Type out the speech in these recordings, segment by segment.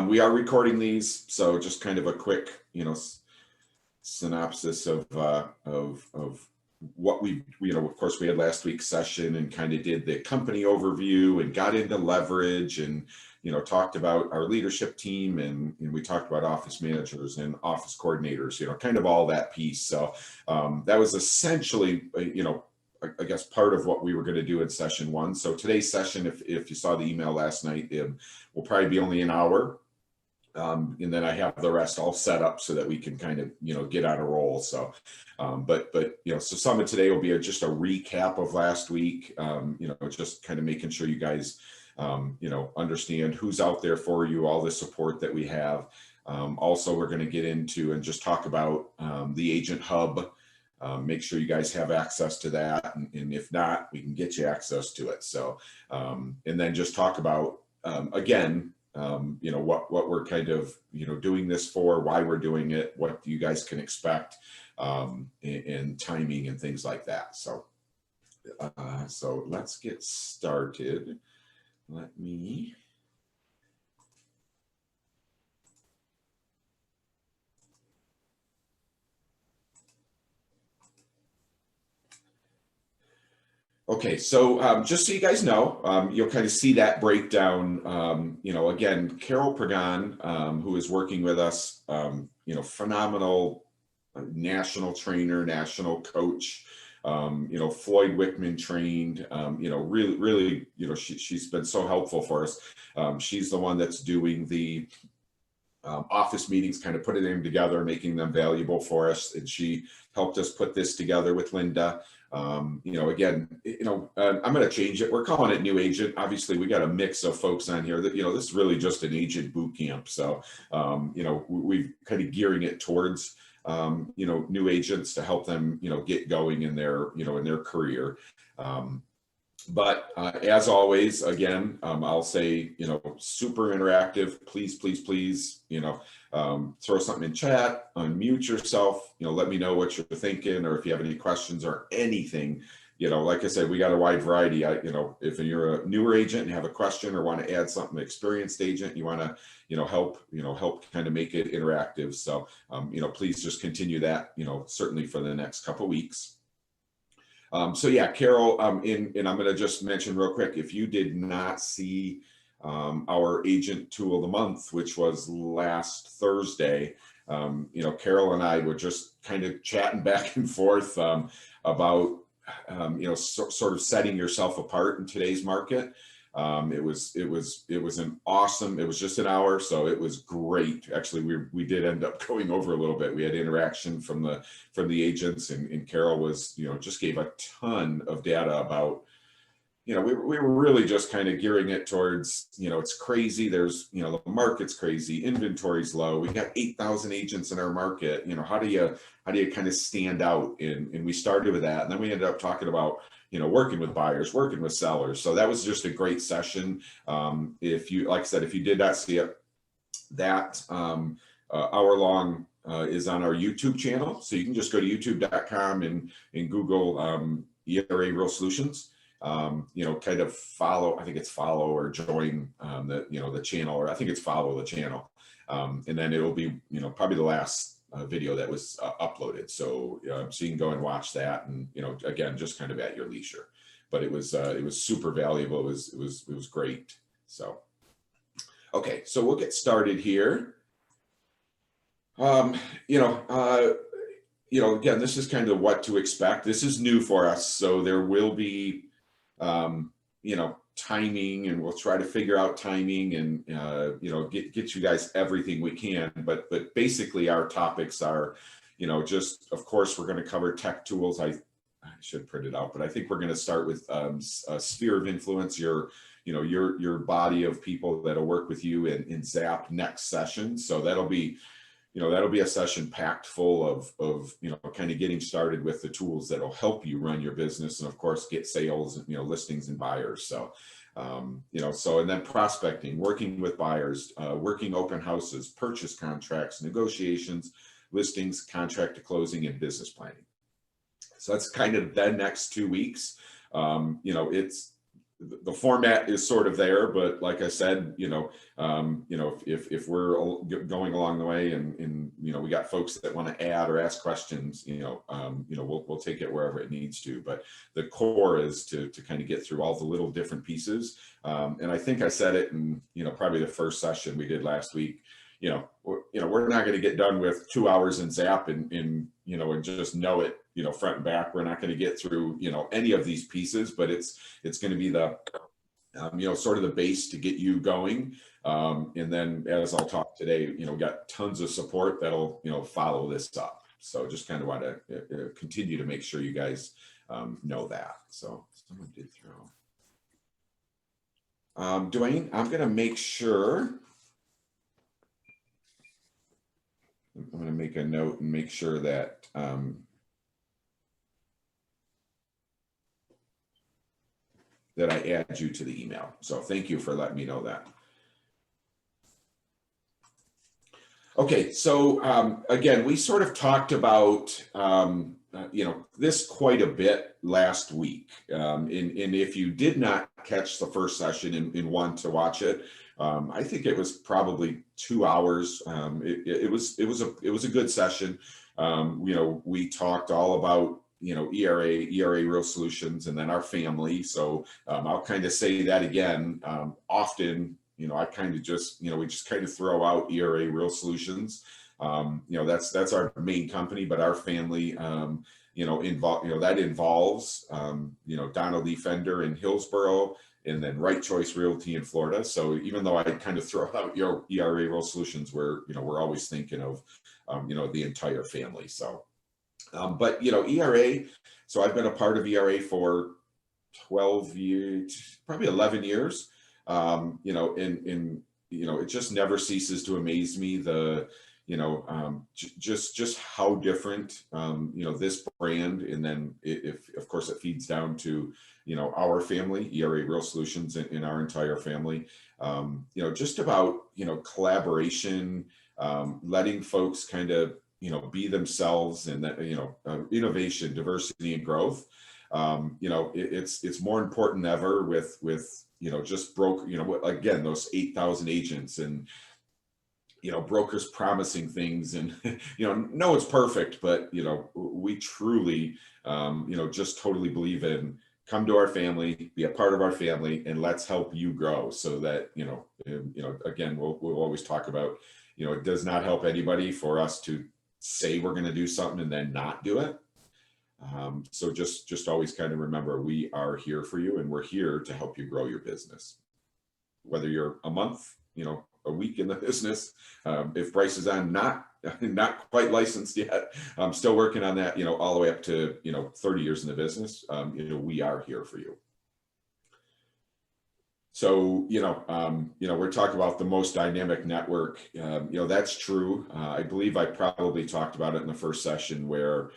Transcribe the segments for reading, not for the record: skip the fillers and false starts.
We are recording these, so just kind of a quick, synopsis of what we, of course, we had last week's session and kind of did the company overview and got into leverage and, talked about our leadership team and we talked about office managers and office coordinators, kind of all that piece. So that was essentially, I guess part of what we were going to do in session one. So today's session, if you saw the email last night, will probably be only an hour. And then I have the rest all set up so that we can kind of, get on a roll. So, so some of today will be just a recap of last week, just kind of making sure you guys, understand who's out there for you, all the support that we have. Also, we're going to get into and just talk about the Agent Hub. Make sure you guys have access to that. And if not, we can get you access to it. So, and then just talk about, again, what we're kind of, doing this for, why we're doing it, what you guys can expect, and timing and things like that. So, so let's get started. Let me. Okay, so just so you guys know, you'll kind of see that breakdown. Again, Carol Pagan, who is working with us, phenomenal national trainer, national coach, Floyd Wickman trained, really, she's been so helpful for us. She's the one that's doing the office meetings, kind of putting them together, making them valuable for us. And she helped us put this together with Linda. Again, I'm going to change it. We're calling it New Agent. Obviously, we got a mix of folks on here that, this is really just an agent boot camp. So, we've kind of gearing it towards, new agents to help them, get going in their, in their career. But as always, again, I'll say, super interactive. Please, please, please, throw something in chat, unmute yourself, let me know what you're thinking, or if you have any questions or anything. Like I said, we got a wide variety. If you're a newer agent and have a question or want to add something, experienced agent, you want to, help kind of make it interactive. So, please just continue that, certainly for the next couple of weeks. So yeah, Carol, and I'm going to just mention real quick, if you did not see our agent tool of the month, which was last Thursday, Carol and I were just kind of chatting back and forth about, sort of setting yourself apart in today's market. It was an awesome, it was just an hour, so it was great. Actually, we did end up going over a little bit. We had interaction from the agents, and Carol was, just gave a ton of data about, we were really just kind of gearing it towards, it's crazy. There's, the market's crazy, inventory's low. We got 8,000 agents in our market. How do you kind of stand out? And we started with that, and then we ended up talking about, working with buyers, working with sellers. So that was just a great session. If you, like I said, if you did not see it, that hour long is on our YouTube channel. So you can just go to youtube.com and Google ERA Real Solutions. Kind of follow, I think it's follow or join the channel, or I think it's follow the channel. And then it'll be, probably the last video that was uploaded. So you can go and watch that, and again, just kind of at your leisure. But it was super valuable. It was great. So okay, so we'll get started here. Again, this is kind of what to expect. This is new for us, so there will be timing, and we'll try to figure out timing and get you guys everything we can, but basically our topics are just, of course, we're going to cover tech tools. I should print it out, but I think we're going to start with a sphere of influence, your body of people that'll work with you in Zap next session. So that'll be a session packed full of kind of getting started with the tools that'll help you run your business, and of course get sales, listings and buyers. So, and then prospecting, working with buyers, working open houses, purchase contracts, negotiations, listings, contract to closing, and business planning. So that's kind of the next 2 weeks. the format is sort of there, but like I said, if we're going along the way and we got folks that want to add or ask questions, we'll take it wherever it needs to. But the core is to kind of get through all the little different pieces. And I think I said it in, probably the first session we did last week. We're not going to get done with 2 hours in Zap and just know it, front and back. We're not going to get through, any of these pieces, but it's going to be the, sort of the base to get you going. And then as I'll talk today, got tons of support that'll, follow this up. So just kind of want to continue to make sure you guys know that. So someone did throw. Dwayne, I'm going to make sure. I'm going to make a note and make sure that that I add you to the email. So thank you for letting me know that. Okay, so again, we sort of talked about this quite a bit last week. And if you did not catch the first session and want to watch it, I think it was probably 2 hours. It was a good session. We talked all about ERA Real Solutions, and then our family. So I'll kind of say that again. Often, I kind of just we just kind of throw out ERA Real Solutions. That's our main company, but our family, that involves Donald Lee Fender in Hillsborough, and then Right Choice Realty in Florida. So even though I kind of throw out ERA Real Solutions, we're always thinking of, the entire family. So, but, ERA, so I've been a part of ERA for 12 years, probably 11 years, it just never ceases to amaze me, just how different, this brand, and then if of course it feeds down to, our family, ERA Real Solutions, in our entire family, just about, collaboration, letting folks kind of, be themselves, and that, innovation, diversity, and growth. It's more important than ever with just again, those 8,000 agents and, brokers promising things, and, no one's perfect, but, we truly, just totally believe in come to our family, be a part of our family, and let's help you grow, so that, again, we'll always talk about, it does not help anybody for us to say we're going to do something and then not do it. So just always kind of remember, we are here for you, and we're here to help you grow your business. Whether you're a month, a week in the business, if Bryce is on not quite licensed yet, I'm still working on that, all the way up to, 30 years in the business, we are here for you. So, we're talking about the most dynamic network. That's true. I believe I probably talked about it in the first session, where,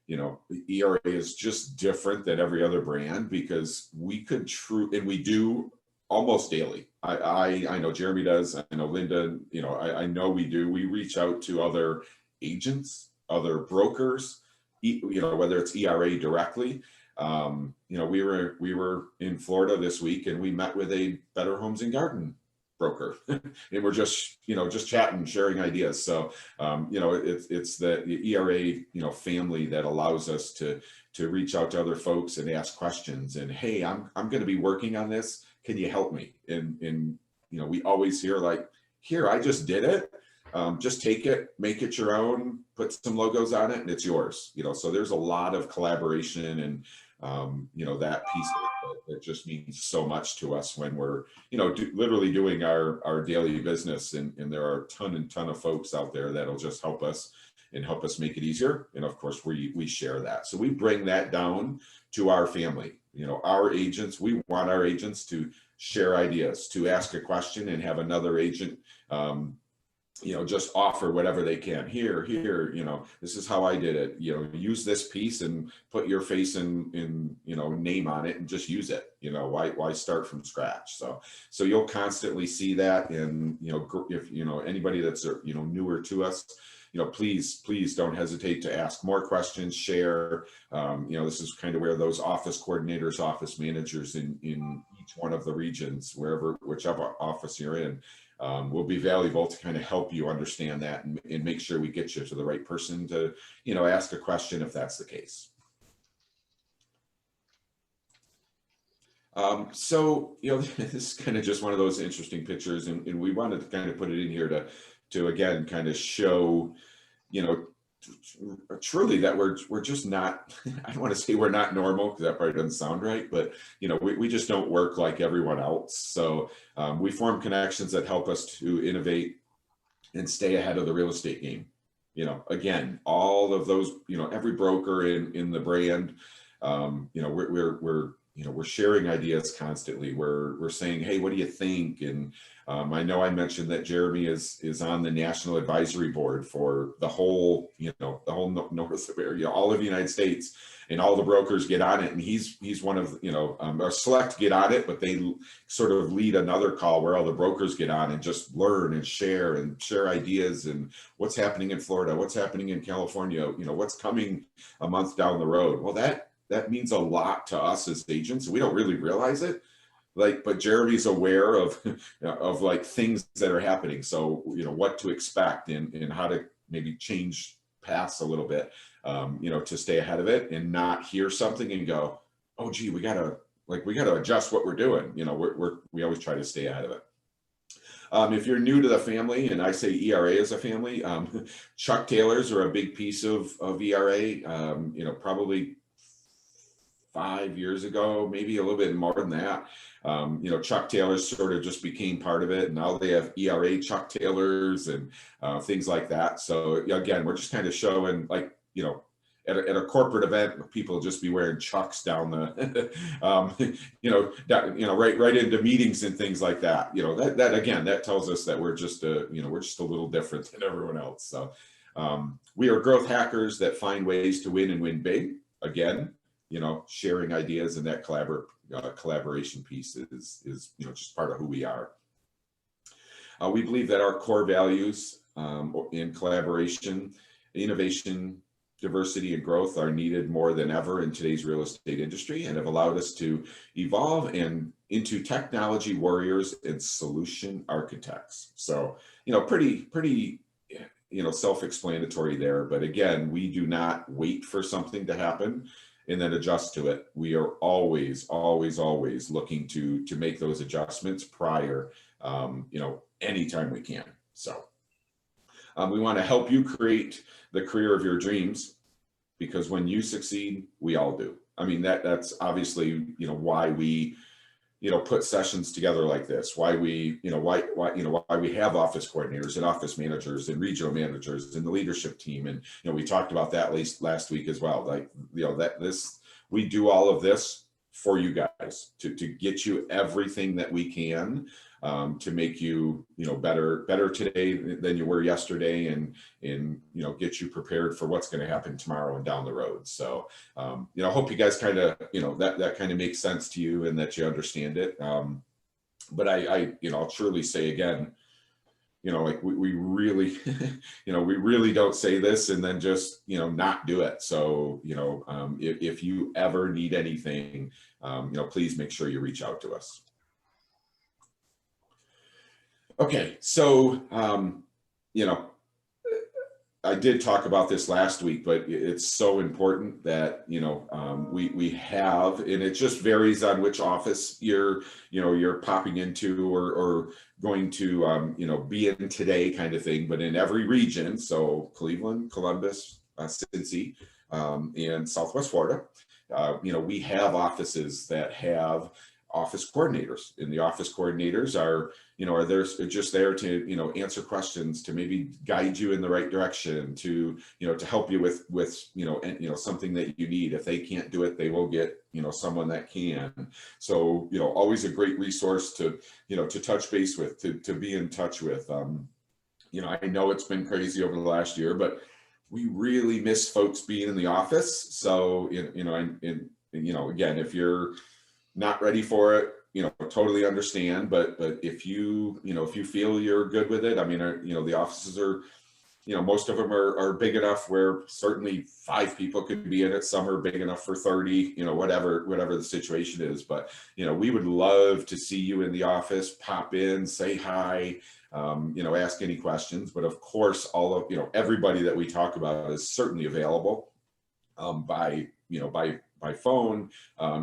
ERA is just different than every other brand, because we could and we do almost daily. I know Jeremy does. I know Linda, I know we do. We reach out to other agents, other brokers, whether it's ERA directly. We were in Florida this week, and we met with a Better Homes and Garden broker, and we're just chatting, sharing ideas. So it's the ERA family that allows us to reach out to other folks and ask questions, and hey, I'm going to be working on this, can you help me? And we always hear like, here, I just did it, just take it, make it your own, put some logos on it, and it's yours. So there's a lot of collaboration, and that piece that just means so much to us when we're literally doing our daily business, and there are a ton of folks out there that'll just help us and help us make it easier. And of course we share that, so we bring that down to our family. Our agents, we want our agents to share ideas, to ask a question and have another agent just offer whatever they can. Here, this is how I did it. Use this piece and put your face and name on it, and just use it. Why start from scratch? So you'll constantly see that. And if anybody that's newer to us, please don't hesitate to ask more questions, share. This is kind of where those office coordinators, office managers in each one of the regions, whichever office you're in, will be valuable to kind of help you understand that and make sure we get you to the right person to, ask a question if that's the case. So, this is kind of just one of those interesting pictures, and we wanted to kind of put it in here to again, kind of show, truly that we're just not, I don't want to say we're not normal, because that probably doesn't sound right, but, we just don't work like everyone else. So we form connections that help us to innovate and stay ahead of the real estate game. Again, all of those, every broker in the brand, we're sharing ideas constantly. We're saying, hey, what do you think? And I know I mentioned that Jeremy is on the National Advisory Board for the whole, the whole north of area, all of the United States, and all the brokers get on it. And he's one of, our select get on it, but they sort of lead another call where all the brokers get on and just learn and share ideas and what's happening in Florida, what's happening in California, what's coming a month down the road. Well, that means a lot to us as agents. We don't really realize it, but Jeremy's aware of like things that are happening. So, what to expect and how to maybe change paths a little bit, to stay ahead of it and not hear something and go, oh, gee, we gotta adjust what we're doing. We always try to stay ahead of it. If you're new to the family, and I say ERA as a family, Chuck Taylors are a big piece of ERA, probably 5 years ago, maybe a little bit more than that. Chuck Taylors sort of just became part of it, and now they have ERA Chuck Taylors and things like that. So again, we're just kind of showing, like, at a corporate event, people just be wearing Chucks down the, right into meetings and things like that. That again, that tells us that we're just a little different than everyone else. So we are growth hackers that find ways to win and win big. Again, sharing ideas, and that collaboration piece is just part of who we are. We believe that our core values in collaboration, innovation, diversity, and growth are needed more than ever in today's real estate industry, and have allowed us to evolve into technology warriors and solution architects. So, pretty self-explanatory there. But again, we do not wait for something to happen and then adjust to it. We are always looking to make those adjustments prior, anytime we can. So we want to help you create the career of your dreams, because when you succeed, we all do. I mean, that's obviously, why we, put sessions together like this, why we have office coordinators and office managers and regional managers and the leadership team. And, we talked about that last week as well. Like, we do all of this for you guys to get you everything that we can, to make you, better today than you were yesterday, and get you prepared for what's going to happen tomorrow and down the road. So, hope you guys kind of, that kind of makes sense to you and that you understand it. But I'll truly say again, like we really, we really don't say this and then just, not do it. So, if you ever need anything, please make sure you reach out to us. Okay, so, I did talk about this last week, but it's so important that, we have, and it just varies on which office you're popping into or going to, be in today kind of thing, but in every region, so Cleveland, Columbus, Cincy, and Southwest Florida, we have offices that have office coordinators, and the office coordinators are there just there to, answer questions, to maybe guide you in the right direction, to, to help you with, something that you need. If they can't do it, they will get, someone that can. So, always a great resource to, to touch base with, to be in touch with. I know it's been crazy over the last year, but we really miss folks being in the office. So, again, if you're not ready for it, totally understand. But if you, if you feel you're good with it, I mean, the offices are, most of them are big enough where certainly 5 people could be in it. Some are big enough for 30, whatever the situation is. But, we would love to see you in the office, pop in, say hi, ask any questions. But of course, all of, everybody that we talk about is certainly available by phone,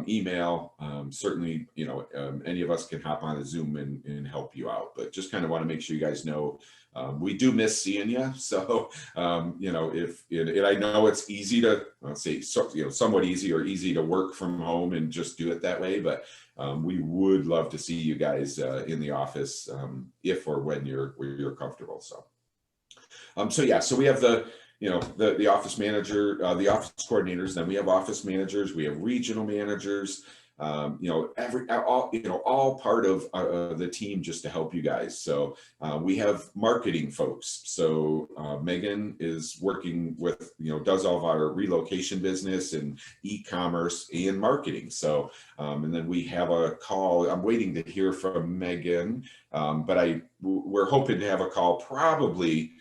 email. Certainly, any of us can hop on a Zoom and help you out. But just kind of want to make sure you guys know we do miss seeing you. So, and I know it's easy to, let's say, somewhat easy or easy to work from home and just do it that way. But we would love to see you guys in the office if or when you're comfortable. So, so we have the office manager, the office coordinators. Then we have office managers. We have regional managers. All part of the team just to help you guys. So we have marketing folks. So Megan is working with, does all of our relocation business and e-commerce and marketing. So, and then we have a call. I'm waiting to hear from Megan, but we're hoping to have a call probably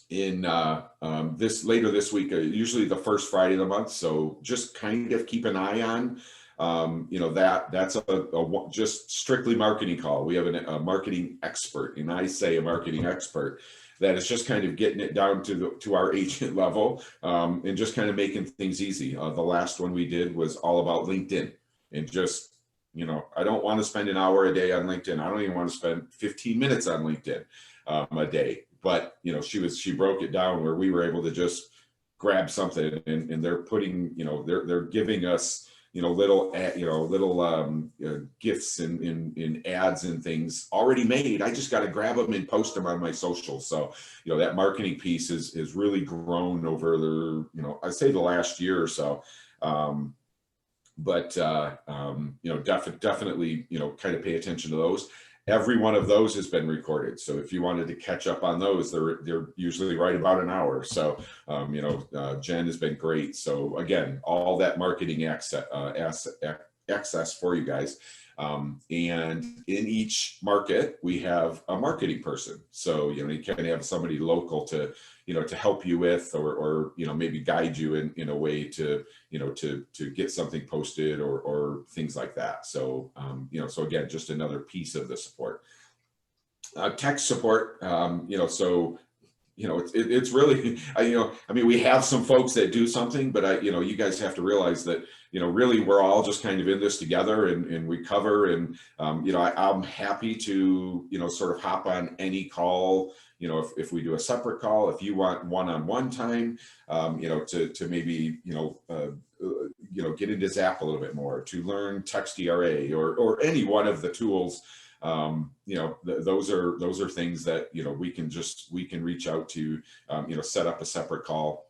in later this week, usually the first Friday of the month. So just kind of keep an eye on, that's a just strictly marketing call. We have a marketing expert, and I say a marketing expert that is just kind of getting it down to our agent level, and just kind of making things easy. The last one we did was all about LinkedIn, and just, I don't want to spend an hour a day on LinkedIn. I don't even want to spend 15 minutes on LinkedIn a day. But, she broke it down where we were able to just grab something, and they're putting, they're giving us, little gifts in ads and things already made. I just got to grab them and post them on my social. So, that marketing piece is really grown over I'd say the last year or so. Definitely, kind of pay attention to those. Every one of those has been recorded. So if you wanted to catch up on those, they're usually right about an hour. So, Jen has been great. So again, all that marketing access for you guys. And in each market, we have a marketing person. So, you can have somebody local to help you with, or maybe guide you in a way to get something posted or things like that. So, so again, just another piece of the support. Tech support, so, it's really, we have some folks that do something, but you guys have to realize that, really we're all just kind of in this together, and we cover, and, I'm happy to, sort of hop on any call, if we do a separate call, if you want one-on-one time, to maybe, get into Zap a little bit more, to learn text ERA or any one of the tools. Those are things that, we can reach out to, set up a separate call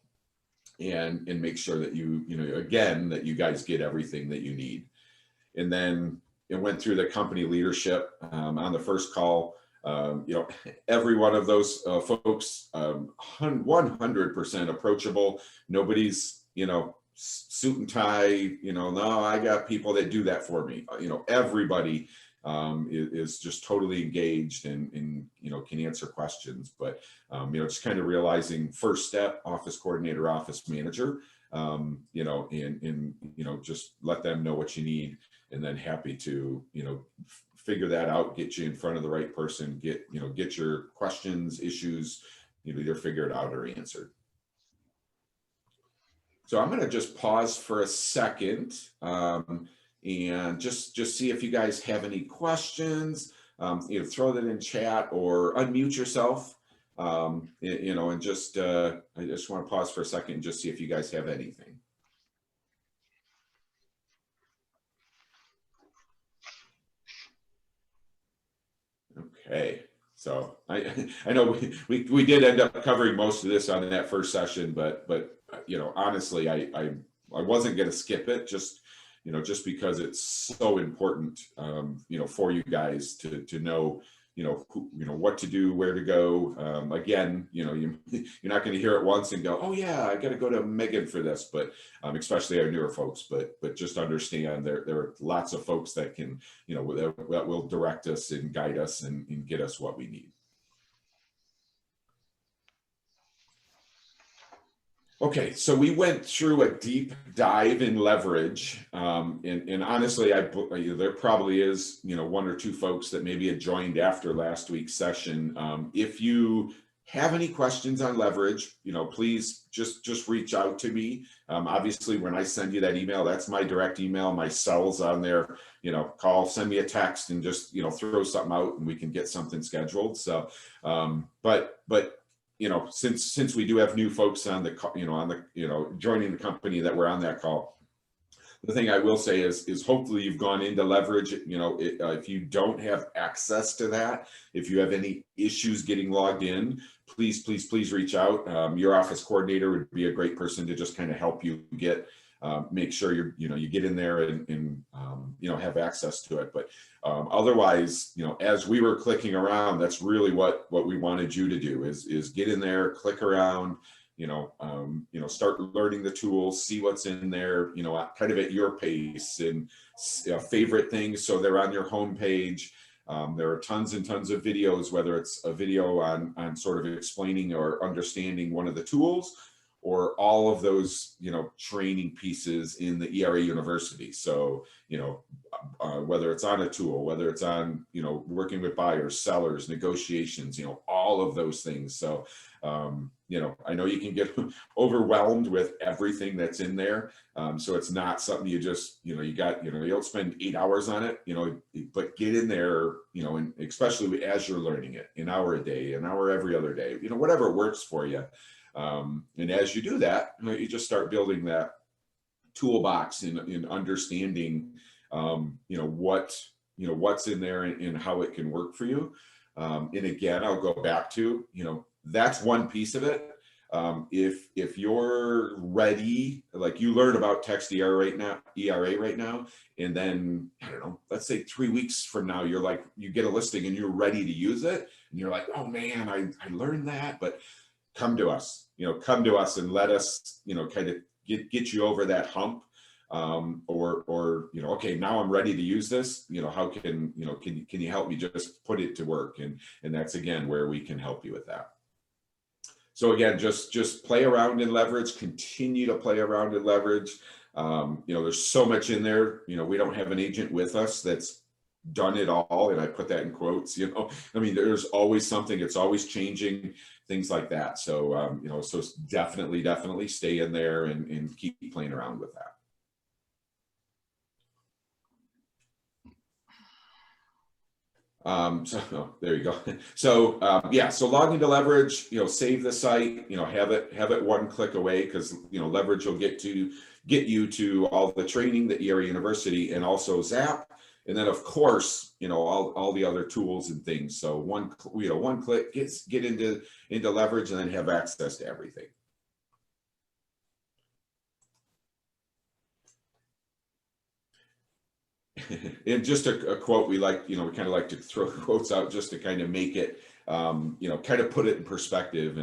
and make sure that that you guys get everything that you need. And then it went through the company leadership, on the first call. Every one of those folks, 100% approachable. Nobody's, suit and tie, no, I got people that do that for me. Everybody is just totally engaged and can answer questions. But, just kind of realizing first step, office coordinator, office manager, just let them know what you need, and then happy to, figure that out, get you in front of the right person, get your questions, issues, either figured out or answered. So I'm going to just pause for a second, and just see if you guys have any questions. Throw that in chat or unmute yourself, and just I just want to pause for a second and just see if you guys have anything. Okay, so I know we did end up covering most of this on that first session, but honestly, I wasn't going to skip it, just because it's so important, for you guys to know, what to do, where to go. Again, you're not going to hear it once and go, oh yeah, I got to go to Megan for this, but especially our newer folks, but just understand there are lots of folks that can, that will direct us and guide us and get us what we need. Okay, so we went through a deep dive in leverage, and honestly, there probably is, one or two folks that maybe had joined after last week's session. If you have any questions on leverage, please just reach out to me. Obviously, when I send you that email, that's my direct email. My cell's on there. Send me a text, and just throw something out, and we can get something scheduled. So, but since we do have new folks on the call, joining the company that we're on that call, the thing I will say is hopefully you've gone into leverage. If you don't have access to that, if you have any issues getting logged in, please reach out. Your office coordinator would be a great person to just kind of help you make sure you get in there and have access to it. But otherwise, as we were clicking around, that's really what we wanted you to do is get in there, click around, start learning the tools, see what's in there, kind of at your pace, and favorite things. So they're on your homepage. There are tons and tons of videos, whether it's a video on sort of explaining or understanding one of the tools, or all of those, training pieces in the ERA University. So, whether it's on a tool, whether it's on, working with buyers, sellers, negotiations, all of those things. So, I know you can get overwhelmed with everything that's in there. So it's not something you just, you don't spend 8 hours on it, but get in there, and especially as you're learning it, an hour a day, an hour every other day, whatever works for you. And as you do that, you just start building that toolbox in understanding, what's in there and how it can work for you. And again, I'll go back to, that's one piece of it. If you're ready, like you learn about text ERA right now, and then, I don't know, let's say 3 weeks from now, you get a listing and you're ready to use it. And you're like, oh man, I learned that, but come to us and let us, kind of get you over that hump. Okay, now I'm ready to use this. How can you help me just put it to work? And that's, again, where we can help you with that. So again, just play around in leverage, continue to play around in leverage. There's so much in there. We don't have an agent with us that's done it all, and I put that in quotes. There's always something. It's always changing, things like that. So so definitely stay in there and keep playing around with that. There you go. So so log into leverage, save the site, have it one click away, because leverage will get you to all the training, the ERA University, and also Zap. And then, of course, all the other tools and things. So one click, get into leverage, and then have access to everything. And just a quote we like, we kind of like to throw quotes out just to kind of make it, kind of put it in perspective,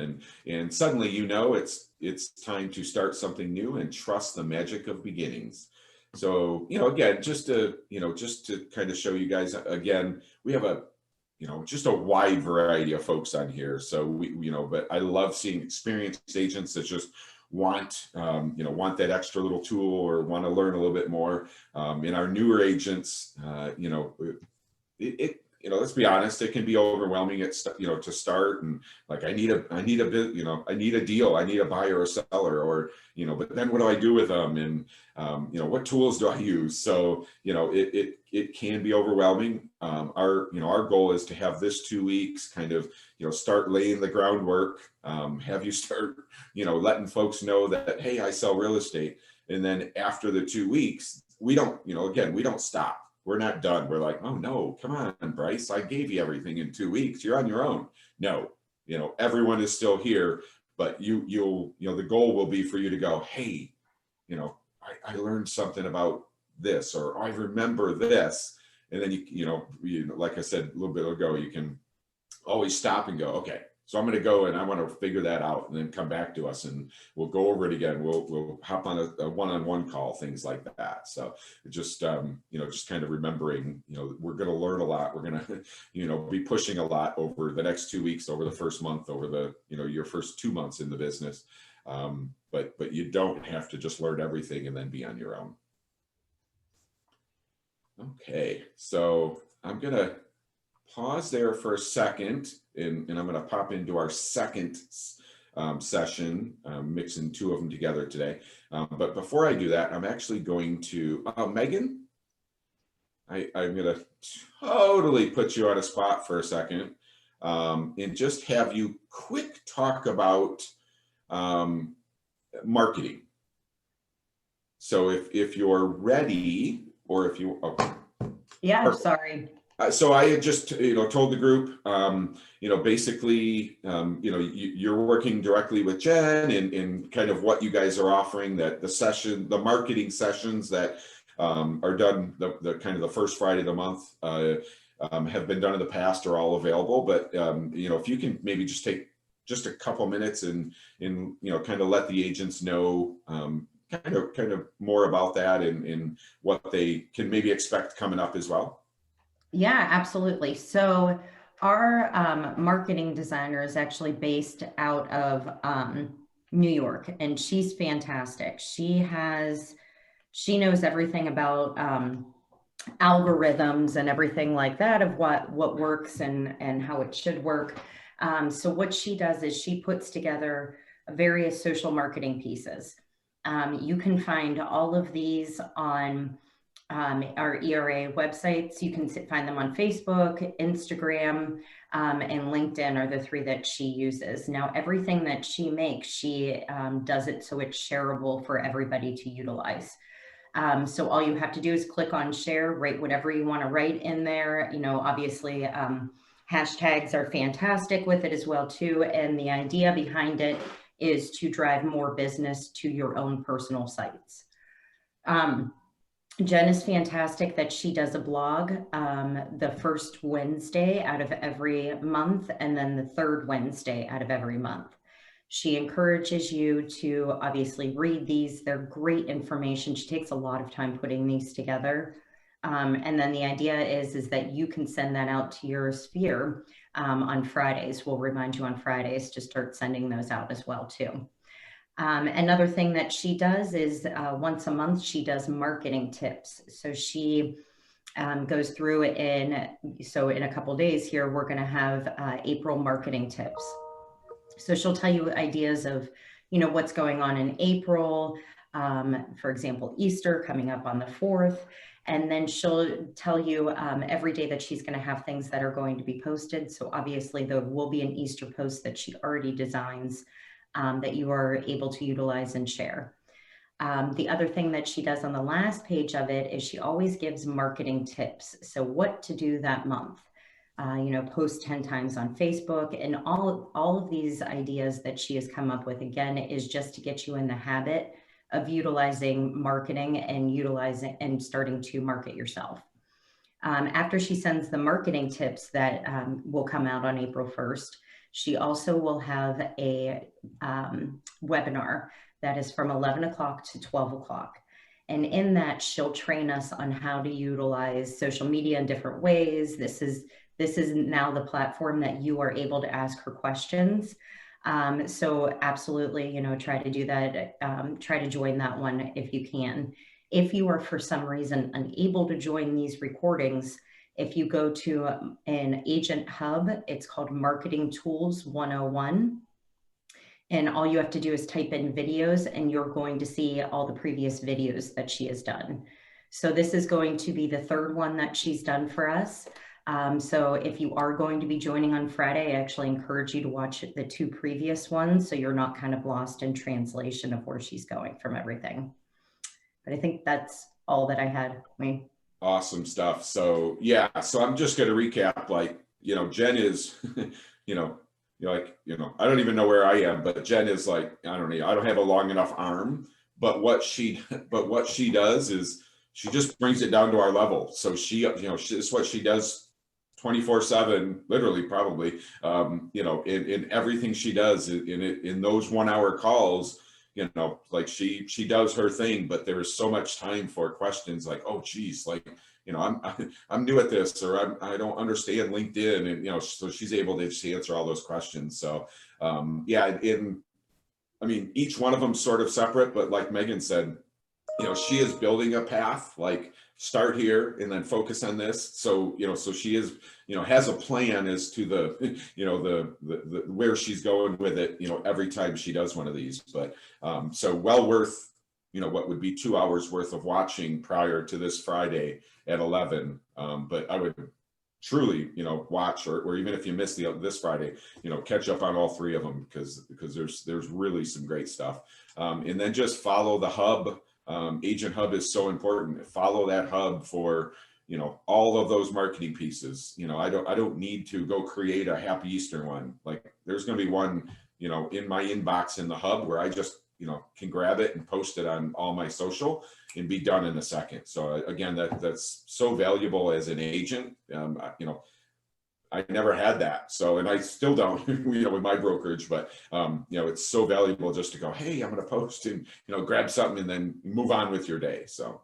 and suddenly, it's time to start something new and trust the magic of beginnings. So, again, just to kind of show you guys, again, we have just a wide variety of folks on here. So but I love seeing experienced agents that just want that extra little tool, or want to learn a little bit more. In our newer agents, let's be honest, it can be overwhelming to start, and like, I need a deal, I need a buyer or seller, or but then what do I do with them, and what tools do I use? So it can be overwhelming. Our goal is to have this 2 weeks kind of start laying the groundwork, have you start letting folks know that, hey, I sell real estate. And then after the 2 weeks, we don't we don't stop. We're not done. We're like, oh no, come on, Bryce, I gave you everything in 2 weeks. You're on your own. No, everyone is still here, but you'll the goal will be for you to go, hey, I learned something about this, or I remember this. And then like I said a little bit ago, you can always stop and go, okay, so I'm going to go and I want to figure that out, and then come back to us and we'll go over it again. We'll hop on a one-on-one call, things like that. So just, just kind of remembering, we're going to learn a lot. We're going to, be pushing a lot over the next 2 weeks, over the first month, over the, your first 2 months in the business. But you don't have to just learn everything and then be on your own. Okay, so I'm gonna pause there for a second, and I'm gonna pop into our second session, mixing two of them together today. But before I do that, I'm actually going to, Megan, I'm gonna totally put you on a spot for a second, and just have you quick talk about marketing. So if you're ready, or if you, okay. Yeah, sorry. So I had just, told the group, basically, you're working directly with Jen and kind of what you guys are offering, that the marketing sessions that are done, the kind of the first Friday of the month, have been done in the past, are all available. But, if you can maybe just take just a couple minutes and kind of let the agents know, kind of more about that and what they can maybe expect coming up as well. Yeah, absolutely. So our marketing designer is actually based out of New York, and she's fantastic. She knows everything about algorithms and everything like that, of what works and how it should work. So what she does is she puts together various social marketing pieces. You can find all of these on our ERA websites. You can find them on Facebook, Instagram, and LinkedIn are the three that she uses. Now, everything that she makes, she does it so it's shareable for everybody to utilize. So all you have to do is click on share, write whatever you want to write in there. Obviously, hashtags are fantastic with it as well too. And the idea behind it is to drive more business to your own personal sites. Jen is fantastic that she does a blog the first Wednesday out of every month, and then the third Wednesday out of every month. She encourages you to obviously read these. They're great information. She takes a lot of time putting these together. And then the idea is that you can send that out to your sphere on Fridays. We'll remind you on Fridays to start sending those out as well too. Another thing that she does is once a month, she does marketing tips. So she goes through it in a couple of days here, we're going to have April marketing tips. So she'll tell you ideas of, what's going on in April. For example, Easter coming up on the 4th. And then she'll tell you every day that she's going to have things that are going to be posted. So obviously there will be an Easter post that she already designs that you are able to utilize and share. The other thing that she does on the last page of it is she always gives marketing tips. So what to do that month, post 10 times on Facebook, and all of these ideas that she has come up with, again, is just to get you in the habit of utilizing marketing and starting to market yourself. After she sends the marketing tips that will come out on April 1st, she also will have a webinar that is from 11 o'clock to 12 o'clock. And in that, she'll train us on how to utilize social media in different ways. This is now the platform that you are able to ask her questions. So absolutely, try to do that. Try to join that one if you can. If you are for some reason unable to join these recordings, if you go to an agent hub, it's called Marketing Tools 101. And all you have to do is type in videos, and you're going to see all the previous videos that she has done. So this is going to be the third one that she's done for us. So if you are going to be joining on Friday, I actually encourage you to watch the two previous ones, so you're not kind of lost in translation of where she's going from everything. But I think that's all that I had. Awesome stuff. So yeah, so I'm just going to recap, Jen is, I don't even know where I am, but Jen is I don't have a long enough arm, but what she does is she just brings it down to our level. So it's what she does 24/7, literally, probably, in everything she does in those 1 hour calls. She does her thing, but there is so much time for questions oh geez, I'm new at this, or I don't understand LinkedIn, and so she's able to just answer all those questions. So yeah, I mean, each one of them sort of separate, but like Megan said, she is building a path, like start here and then focus on this. So, so she is, has a plan as to the, the where she's going with it, every time she does one of these. But so well worth, what would be 2 hours worth of watching prior to this Friday at 11. But I would truly, watch, or even if you miss this Friday, catch up on all 3 of them, because there's really some great stuff. And then just follow the hub. Agent Hub is so important. Follow that hub for, all of those marketing pieces. I don't need to go create a Happy Easter one. Like there's going to be one, in my inbox in the hub where I just, can grab it and post it on all my social and be done in a second. So again, that's so valuable as an agent. I never had that. So, and I still don't, with my brokerage, but, it's so valuable just to go, hey, I'm going to post and, grab something and then move on with your day. So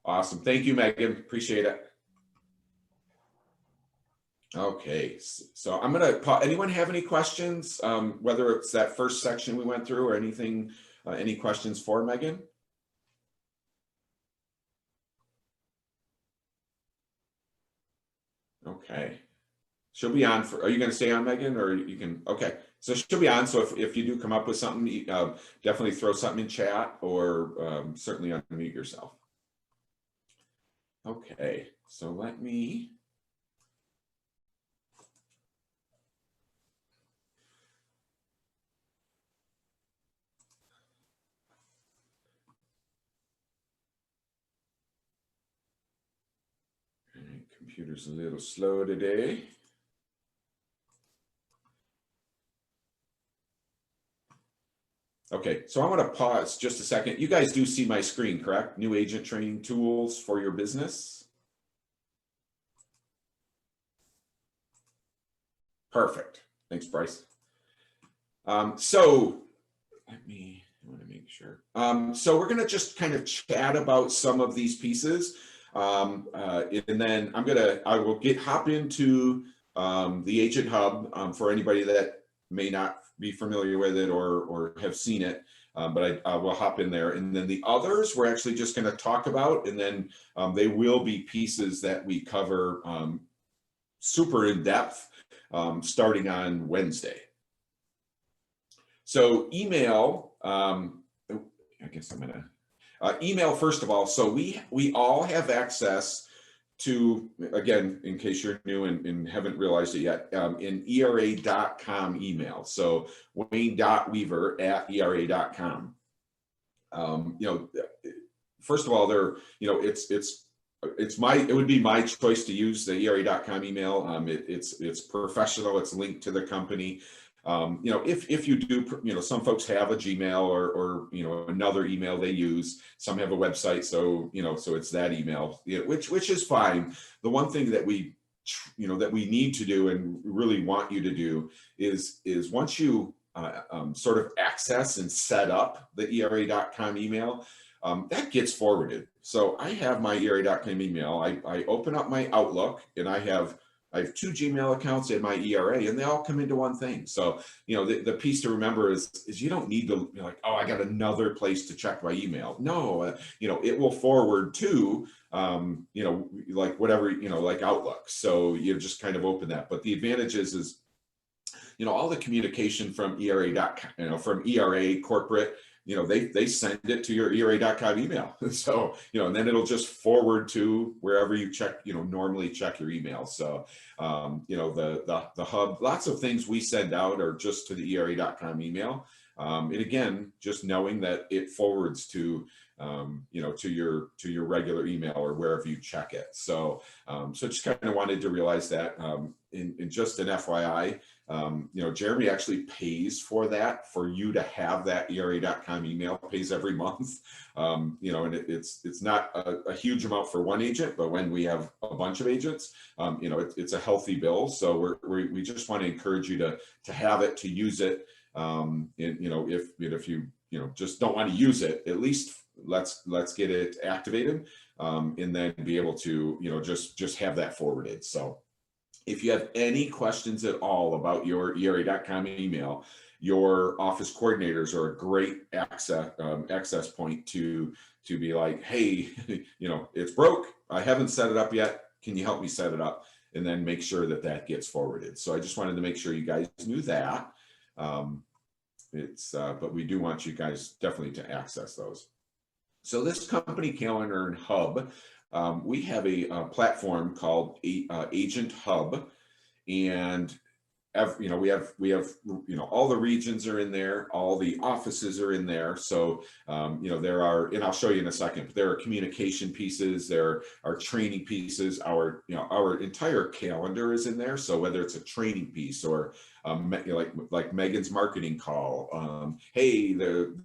awesome. Thank you, Megan. Appreciate it. Okay. So I'm going to, anyone have any questions? Whether it's that first section we went through or anything, any questions for Megan? Okay. She'll be on for, are you going to stay on, Megan, or you can, okay. So she'll be on. So if you do come up with something, definitely throw something in chat, or certainly unmute yourself. Okay. So let me. All right, computer's a little slow today. Okay, so I'm going to pause just a second. You guys do see my screen, correct? New agent training tools for your business. Perfect. Thanks, Bryce. So I want to make sure. So we're going to just kind of chat about some of these pieces. And then I will hop into the Agent Hub for anybody that may not be familiar with it or have seen it, but I will hop in there. And then the others we're actually just going to talk about, and then they will be pieces that we cover super in depth starting on Wednesday. So email, I guess I'm going to email first of all. So we all have access to, again, in case you're new and haven't realized it yet, in era.com email. So wayne.weaver@era.com. First of all, it would be my choice to use the era.com email. It's professional. It's linked to the company. If you do, some folks have a Gmail or another email they use. Some have a website, so so it's that email, which is fine. The one thing that we need to do and really want you to do is once you sort of access and set up the era.com email, that gets forwarded. So I have my era.com email. I open up my Outlook, and I have 2 Gmail accounts in my ERA, and they all come into one thing. So, the piece to remember is you don't need to be like, oh, I got another place to check my email. No, it will forward to, like whatever, like Outlook. So you just kind of open that. But the advantage is, all the communication from ERA.com, from ERA corporate, they send it to your era.com email. So, and then it'll just forward to wherever you check, normally check your email. So, the hub, lots of things we send out are just to the era.com email. And again, just knowing that it forwards to, to your regular email or wherever you check it. So, so just kind of wanted to realize that, in just an FYI, Jeremy actually pays for that, for you to have that era.com email, pays every month. And it's not a huge amount for one agent, but when we have a bunch of agents, it's a healthy bill. So we just want to encourage you to have it, to use it. And, if you, just don't want to use it, at least let's get it activated, and then be able to, just have that forwarded. So, If you have any questions at all about your ERA.com email, your office coordinators are a great access point to be like, hey, it's broke. I haven't set it up yet. Can you help me set it up? And then make sure that that gets forwarded. So I just wanted to make sure you guys knew that. But we do want you guys definitely to access those. So this company calendar and hub, we have a platform called Agent Hub, and we have all the regions are in there, all the offices are in there. So there are, and I'll show you in a second, but there are communication pieces, there are training pieces, our entire calendar is in there. So whether it's a training piece or like Megan's marketing call, hey,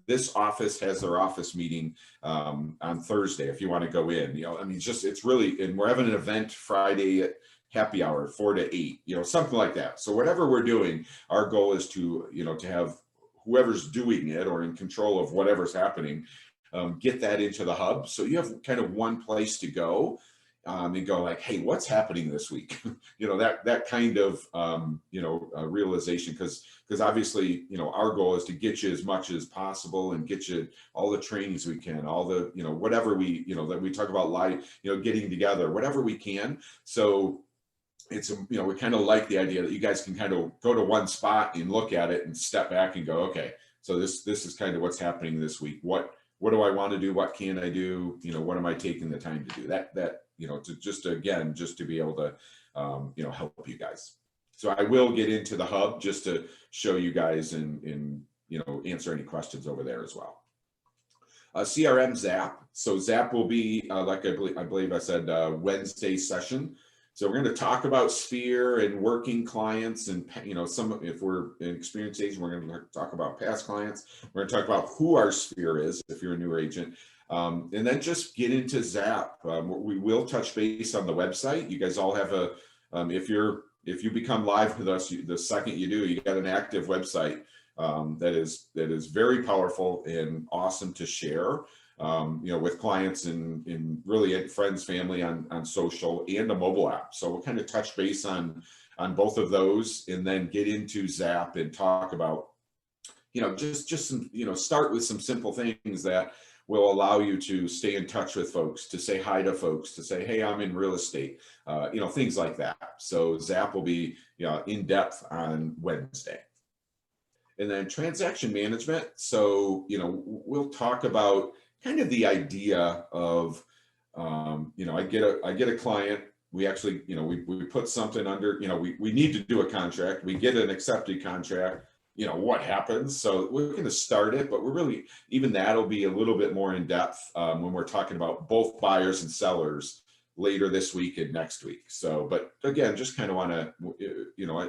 this office has their office meeting on Thursday if you want to go in. It's really, and we're having an event Friday at happy hour 4 to 8, something like that. So whatever we're doing, our goal is to to have whoever's doing it or in control of whatever's happening, get that into the hub. So you have kind of one place to go and go like, hey, what's happening this week? That kind of realization, because obviously our goal is to get you as much as possible and get you all the trainings we can, all the whatever we that we talk about live, getting together, whatever we can. So it's we kind of like the idea that you guys can kind of go to one spot and look at it and step back and go, okay, so this is kind of what's happening this week. What do I want to do? What can I do? What am I taking the time to do? That to be able to help you guys. So I will get into the hub just to show you guys and answer any questions over there as well. CRM Zap. So Zap will be like I believe I said Wednesday session. So we're going to talk about Sphere and working clients, and if we're in experienced agent, we're going to talk about past clients. We're going to talk about who our Sphere is if you're a new agent, and then just get into Zap. We will touch base on the website. You guys all have a if you become live with us, the second you do, you got an active website that is very powerful and awesome to share. With clients and really friends, family on social and a mobile app. So we'll kind of touch base on both of those and then get into Zap and talk about, just some, start with some simple things that will allow you to stay in touch with folks, to say hi to folks, to say, hey, I'm in real estate, things like that. So Zap will be, in depth on Wednesday. And then transaction management. So, we'll talk about kind of the idea of, I get a client, we actually, we put something under, we need to do a contract, we get an accepted contract, what happens? So we're going to start it, but we're really, even that'll be a little bit more in depth when we're talking about both buyers and sellers later this week and next week. So, but again, just kind of want to,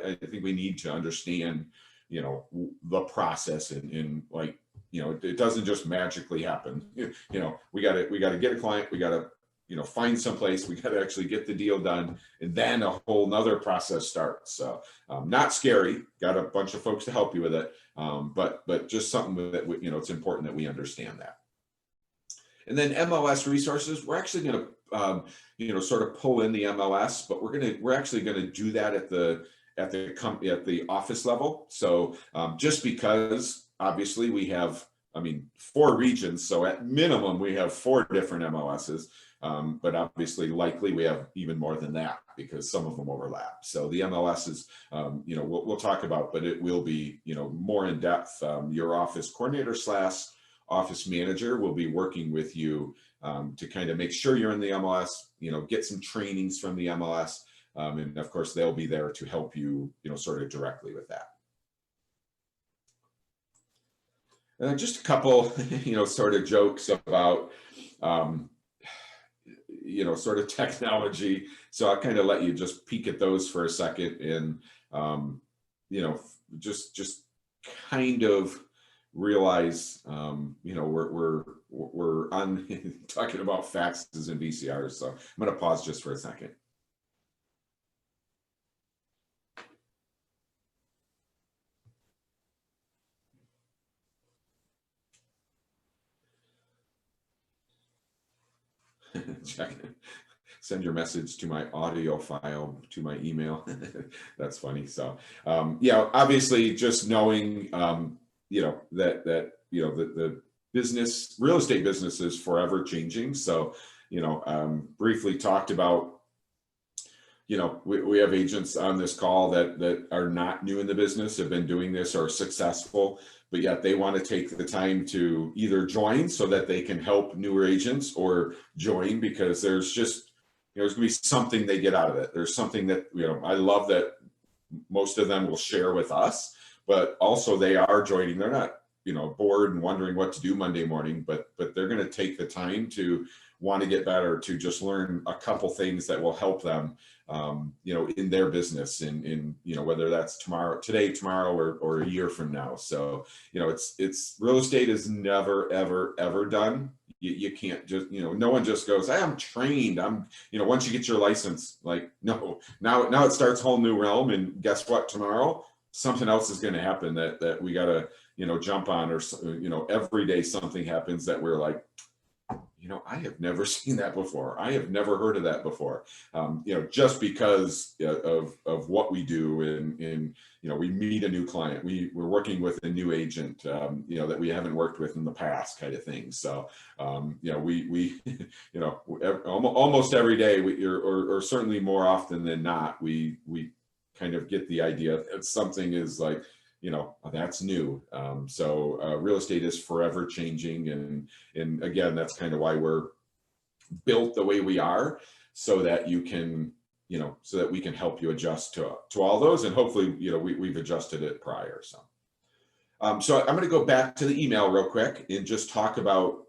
I think we need to understand, the process and like, it doesn't just magically happen. We got to get a client, we got to, find someplace, we got to actually get the deal done, and then a whole nother process starts. So not scary, got a bunch of folks to help you with it. But just something that, it's important that we understand that. And then MLS resources, we're actually going to, sort of pull in the MLS, but we're actually going to do that at the office level. So just because obviously we have, 4 regions. So at minimum, we have 4 different MLSs, but obviously likely we have even more than that because some of them overlap. So the MLSs, we'll talk about, but it will be, more in depth. Your office coordinator / office manager will be working with you to kind of make sure you're in the MLS, get some trainings from the MLS. And of course, they'll be there to help you, sort of directly with that. And then just a couple, sort of jokes about, sort of technology. So I'll kind of let you just peek at those for a second and, just kind of realize, we're on talking about faxes and VCRs. So I'm going to pause just for a second. send your message to my audio file to my email. That's funny. So, yeah, obviously just knowing, the business, real estate business is forever changing. So, briefly talked about, we have agents on this call that are not new in the business, have been doing this, are successful, but yet they want to take the time to either join so that they can help newer agents, or join because there's going to be something they get out of it. There's something that, I love that most of them will share with us, but also they are joining. They're not, bored and wondering what to do Monday morning, but they're going to take the time to want to get better, to just learn a couple things that will help them, in their business, in whether that's today, tomorrow, or a year from now. So, it's real estate is never, ever, ever done. You can't just, no one just goes, hey, I'm trained. Once you get your license, like, no, now it starts a whole new realm. And guess what? Tomorrow, something else is going to happen that we got to, jump on, or, every day something happens that we're like, I have never seen that before. I have never heard of that before. Just because of what we do, and we meet a new client, we're working with a new agent, that we haven't worked with in the past, kind of thing. So, we almost every day, or certainly more often than not, we kind of get the idea that something is like, that's new. So real estate is forever changing. And again, that's kind of why we're built the way we are, so that you can, so that we can help you adjust to all those. And hopefully, we've adjusted it prior. So I'm going to go back to the email real quick and just talk about,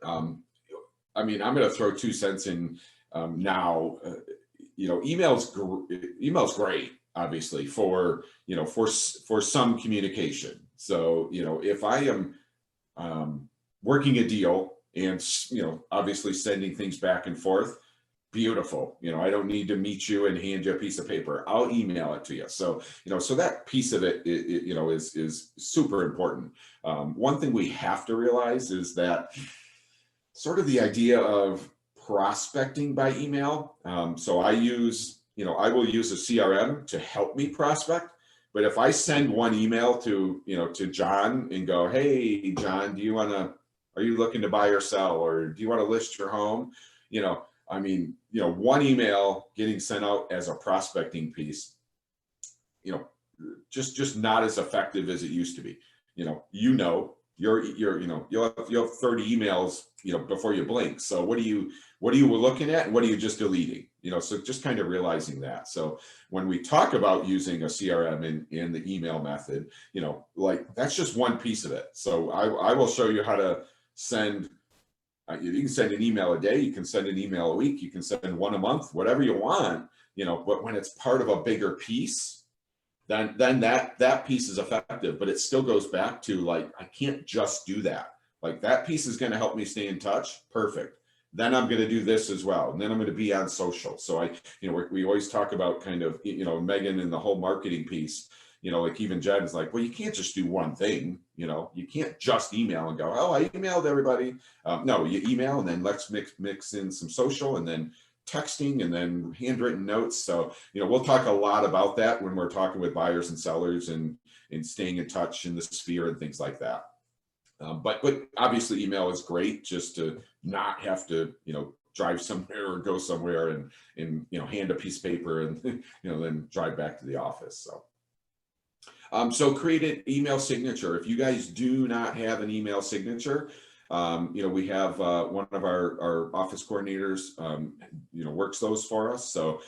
I'm going to throw 2 cents in now. Email's great, obviously, for some communication. So, if I am working a deal and, obviously sending things back and forth, beautiful. I don't need to meet you and hand you a piece of paper. I'll email it to you. So, so that piece of it, is super important. One thing we have to realize is that sort of the idea of prospecting by email. So I will use a CRM to help me prospect. But if I send one email to John and go, hey, John, are you looking to buy or sell, or do you want to list your home? One email getting sent out as a prospecting piece, just not as effective as it used to be. You'll have 30 emails, before you blink. So what are you looking at, and what are you just deleting? So just kind of realizing that. So when we talk about using a CRM in the email method, that's just one piece of it. So I will show you how to send. You can send an email a day. You can send an email a week. You can send one a month, whatever you want. But when it's part of a bigger piece, then that piece is effective. But it still goes back to, like, I can't just do that. Like, that piece is going to help me stay in touch. Perfect. Then I'm going to do this as well. And then I'm going to be on social. So we always talk about kind of, Megan and the whole marketing piece, like even Jen is like, well, you can't just do one thing. You can't just email and go, oh, I emailed everybody. No, you email, and then let's mix in some social, and then texting, and then handwritten notes. So, we'll talk a lot about that when we're talking with buyers and sellers, and staying in touch in the sphere and things like that. But obviously email is great, just to not have to, drive somewhere or go somewhere and hand a piece of paper and, then drive back to the office. So create an email signature. If you guys do not have an email signature, we have one of our office coordinators, works those for us. So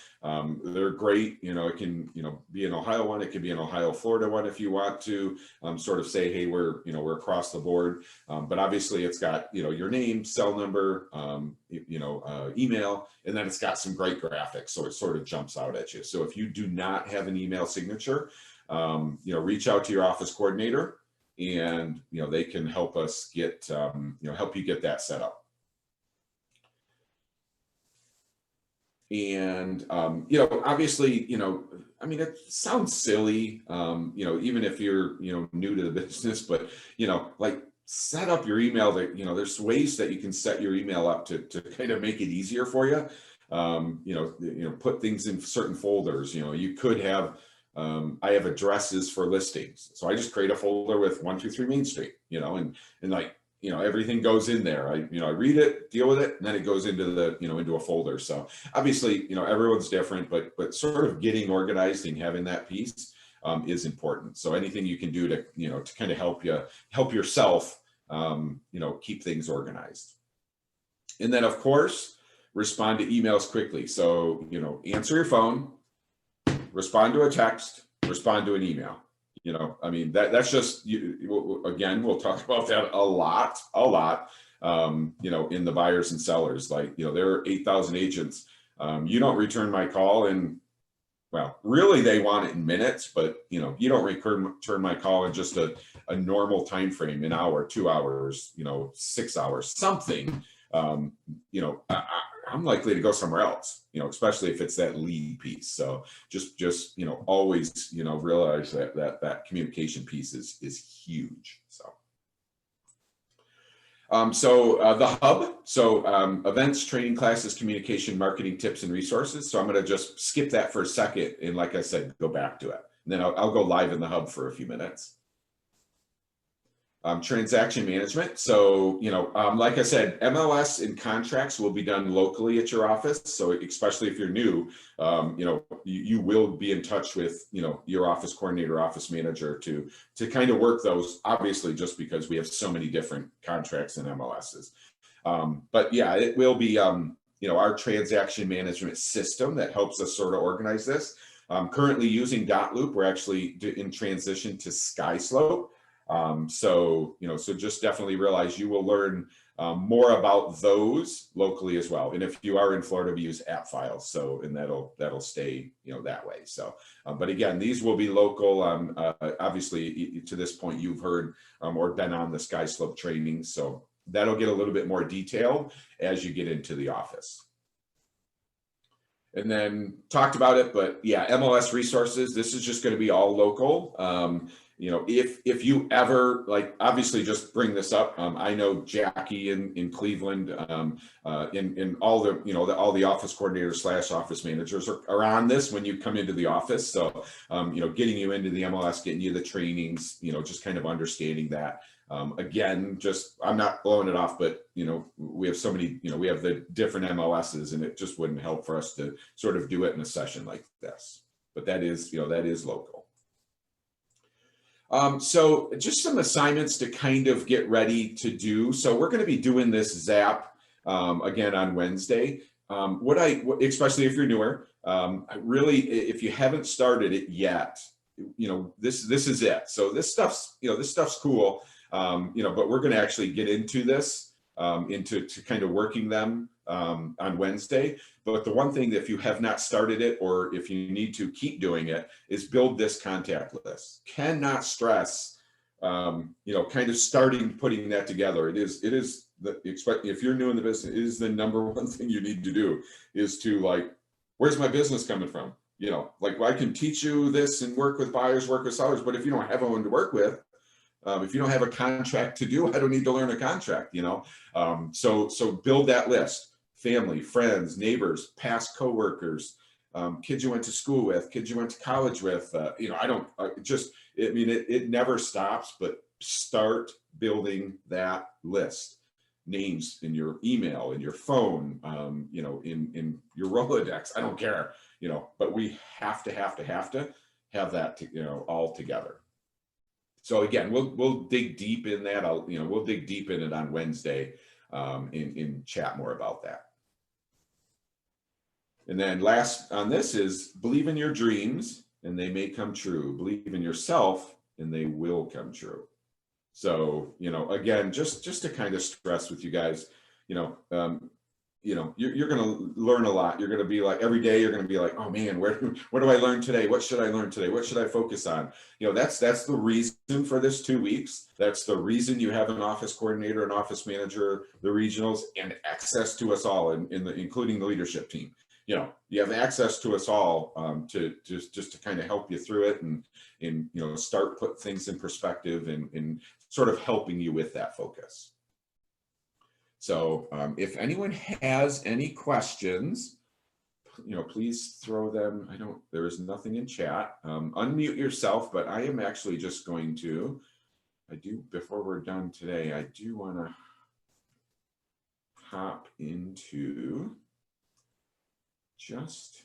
they're great. It can, be an Ohio one. It could be an Ohio, Florida one if you want to sort of say, hey, we're across the board. But obviously it's got, your name, cell number, email, and then it's got some great graphics. So it sort of jumps out at you. So if you do not have an email signature, reach out to your office coordinator, and they can help us get help you get that set up. And obviously, it sounds silly, even if you're new to the business, but like, set up your email that there's ways that you can set your email up to kind of make it easier for you. put things in certain folders. You could have, I have addresses for listings. So I just create a folder with 123 Main Street, and like, everything goes in there. I read it, deal with it, and then it goes into the, into a folder. So obviously, everyone's different, but sort of getting organized and having that piece is important. So anything you can do to, to kind of help yourself, keep things organized. And then of course, respond to emails quickly. So, answer your phone, respond to a text, respond to an email. That's just, again, we'll talk about that a lot, in the buyers and sellers. Like, there are 8,000 agents. You don't return my call and, well, really they want it in minutes, but you don't return my call in just a normal time frame, an hour, 2 hours, 6 hours, something. I'm likely to go somewhere else, especially if it's that lead piece. So just always, realize that communication piece is huge. So. The hub, events, training, classes, communication, marketing tips, and resources. So I'm going to just skip that for a second. And like I said, go back to it. And then I'll go live in the hub for a few minutes. Transaction management. So, like I said, MLS and contracts will be done locally at your office. So especially if you're new, you will be in touch with, your office coordinator, office manager to kind of work those, obviously, just because we have so many different contracts and MLSs. But yeah, it will be, our transaction management system that helps us sort of organize this. Currently using Dotloop. We're actually in transition to SkySlope. So just definitely realize you will learn more about those locally as well. And if you are in Florida, we use app files. So, and that'll stay, that way. So, but again, these will be local. Obviously to this point, you've heard or been on the SkySlope training. So that'll get a little bit more detailed as you get into the office. And then talked about it, but yeah, MLS resources, this is just going to be all local. If you ever, like, obviously just bring this up. I know Jackie in Cleveland, in all the, all the office coordinators / office managers are on this when you come into the office. So, getting you into the MLS, getting you the trainings, just kind of understanding that. Again, just, I'm not blowing it off, but, we have so many, we have the different MLSs, and it just wouldn't help for us to sort of do it in a session like this. But that is, that is local. So just some assignments to kind of get ready to do. So we're going to be doing this Zap again on Wednesday. Especially if you're newer, really, if you haven't started it yet, this is it. So this stuff's cool. But we're going to actually get into this, into kind of working them on Wednesday. But the one thing that if you have not started it, or if you need to keep doing it, is build this contact list. Cannot stress, kind of putting that together. It is if you're new in the business, it is the number one thing you need to do, is to, like, where's my business coming from? Like, I can teach you this and work with buyers, work with sellers, but if you don't have one to work with, if you don't have a contract to do, I don't need to learn a contract, so build that list. Family, friends, neighbors, past coworkers, kids you went to school with, kids you went to college with, it never stops, but start building that list. Names in your email, in your phone, in your Rolodex, I don't care, but we have to have that, all together. So again, we'll dig deep in that. We'll dig deep in it on Wednesday, in chat more about that. And then last on this is believe in your dreams and they may come true. Believe in yourself and they will come true. So, again, just to kind of stress with you guys, you're going to learn a lot. You're going to be like, every day you're going to be like, oh man, what do I learn today? What should I learn today? What should I focus on? That's the reason for this 2 weeks. That's the reason you have an office coordinator, an office manager, the regionals, and access to us all, including the leadership team. You have access to us all, to just to kind of help you through it and start put things in perspective and sort of helping you with that focus. So if anyone has any questions, please throw them. There is nothing in chat. Unmute yourself, but I am actually just going to, before we're done today, I do want to hop into just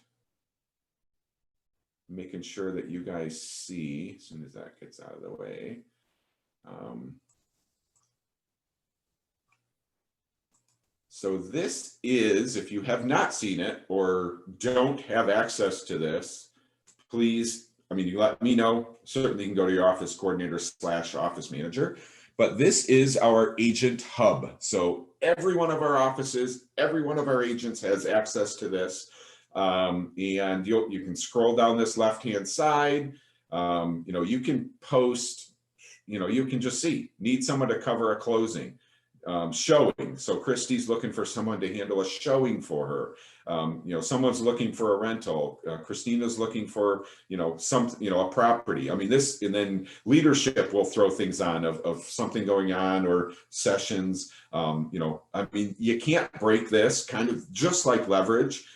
making sure that you guys see as soon as that gets out of the way. So this is, if you have not seen it or don't have access to this, please, you let me know. Certainly you can go to your office coordinator / office manager, but this is our agent hub. So every one of our offices, every one of our agents has access to this. And you can scroll down this left-hand side. You can post, you can just see, need someone to cover a closing. Showing. So Christy's looking for someone to handle a showing for her. Someone's looking for a rental. Christina's looking for, a property. This, and then leadership will throw things on of something going on or sessions. You can't break this, kind of just like leverage,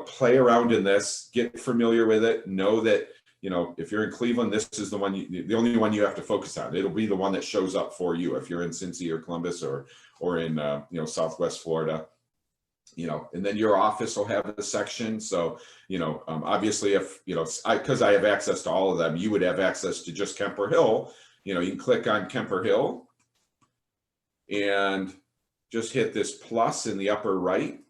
play around in this, get familiar with it, know that, if you're in Cleveland, this is the only one you have to focus on. It'll be the one that shows up for you if you're in Cincy or Columbus or in Southwest Florida. And then your office will have a section. So obviously, if because I have access to all of them, you would have access to just Kemper Hill. You can click on Kemper Hill and just hit this plus in the upper right.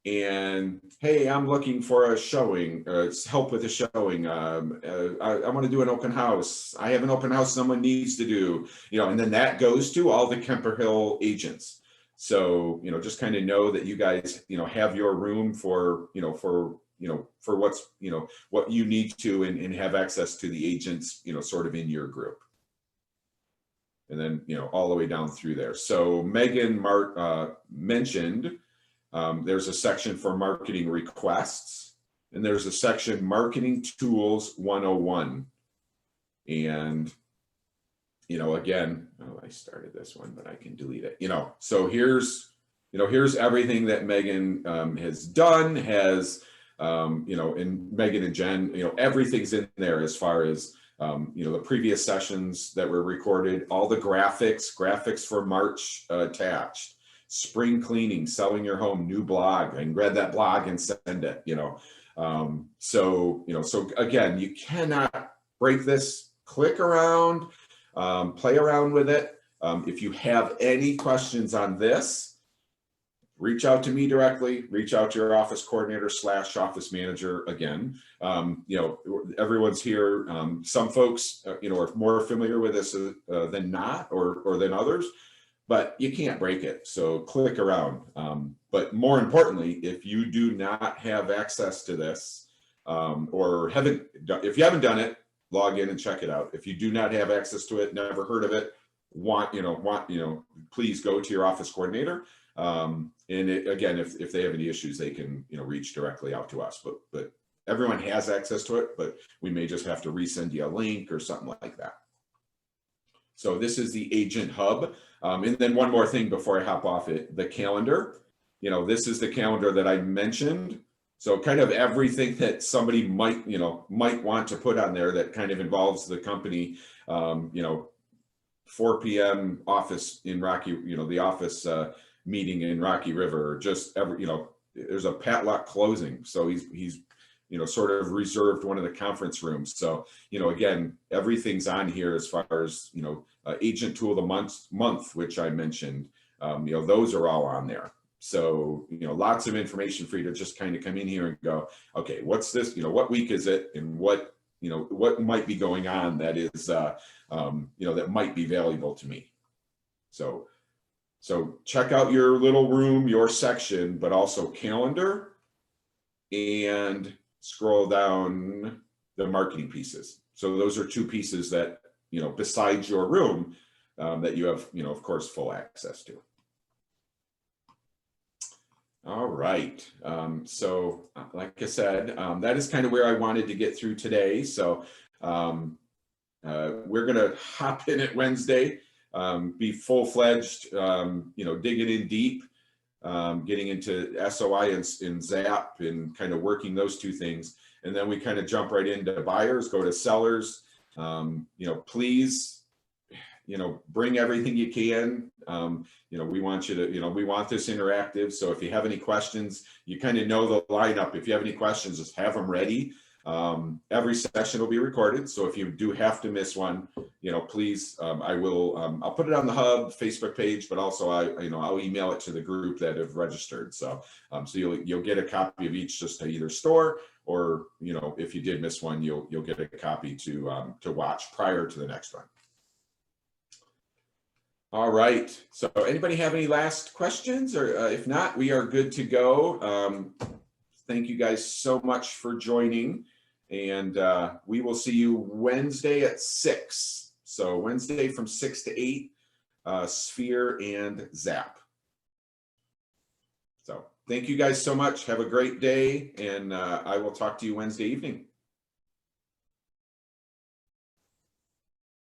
And hey, I'm looking for a showing, help with a showing. I want to do an open house. I have an open house someone needs to do, and then that goes to all the Kemper Hill agents. So, just kind of know that you guys, have your room for what's, what you need to and have access to the agents, sort of in your group. And then, all the way down through there. So Megan mentioned, there's a section for marketing requests, and there's a section Marketing Tools 101. And, again, I started this one, but I can delete it. So here's everything that Megan has done, and Megan and Jen, everything's in there as far as, the previous sessions that were recorded, all the graphics for March attached. Spring cleaning, selling your home, new blog. I can grab that blog and send it, So again, you cannot break this. Click around, play around with it. If you have any questions on this, reach out to me directly, reach out to your office coordinator / office manager. Again, everyone's here. Some folks, are more familiar with this than not, or than others. But you can't break it, so click around. But more importantly, if you do not have access to this, or if you haven't done it, log in and check it out. If you do not have access to it, never heard of it, please go to your office coordinator. And again, if they have any issues, they can reach directly out to us. But everyone has access to it, but we may just have to resend you a link or something like that. So this is the Agent Hub. And then one more thing before I hop off it, the calendar. This is the calendar that I mentioned. So kind of everything that somebody might want to put on there that kind of involves the company, 4 p.m. office in Rocky, the office meeting in Rocky River, just there's a padlock closing. So he's sort of reserved one of the conference rooms. So, again, everything's on here as far as, agent tool of the month, which I mentioned, those are all on there. So, lots of information for you to just kind of come in here and go, okay, what's this, what week is it? And what might be going on that is, that might be valuable to me. So check out your little room, your section, but also calendar, and scroll down the marketing pieces. So those are two pieces that, besides your room, that you have, of course, full access to. All right. So like I said, that is kind of where I wanted to get through today. So we're going to hop in at Wednesday, be full-fledged, digging in deep. getting into SOI and ZAP and kind of working those two things. And then we kind of jump right into buyers, go to sellers. Please, bring everything you can. We want you to, we want this interactive. So if you have any questions, you kind of know the lineup. If you have any questions, just have them ready. Every session will be recorded. So if you do have to miss one, please, I'll put it on the Hub Facebook page, but also I'll email it to the group that have registered. So you'll get a copy of each just to either store, or, if you did miss one, you'll get a copy to watch prior to the next one. All right. So anybody have any last questions, or if not, we are good to go. Thank you guys so much for joining, and we will see you Wednesday at 6. So Wednesday from 6 to 8, Sphere and Zap. So thank you guys so much. Have a great day, and I will talk to you Wednesday evening.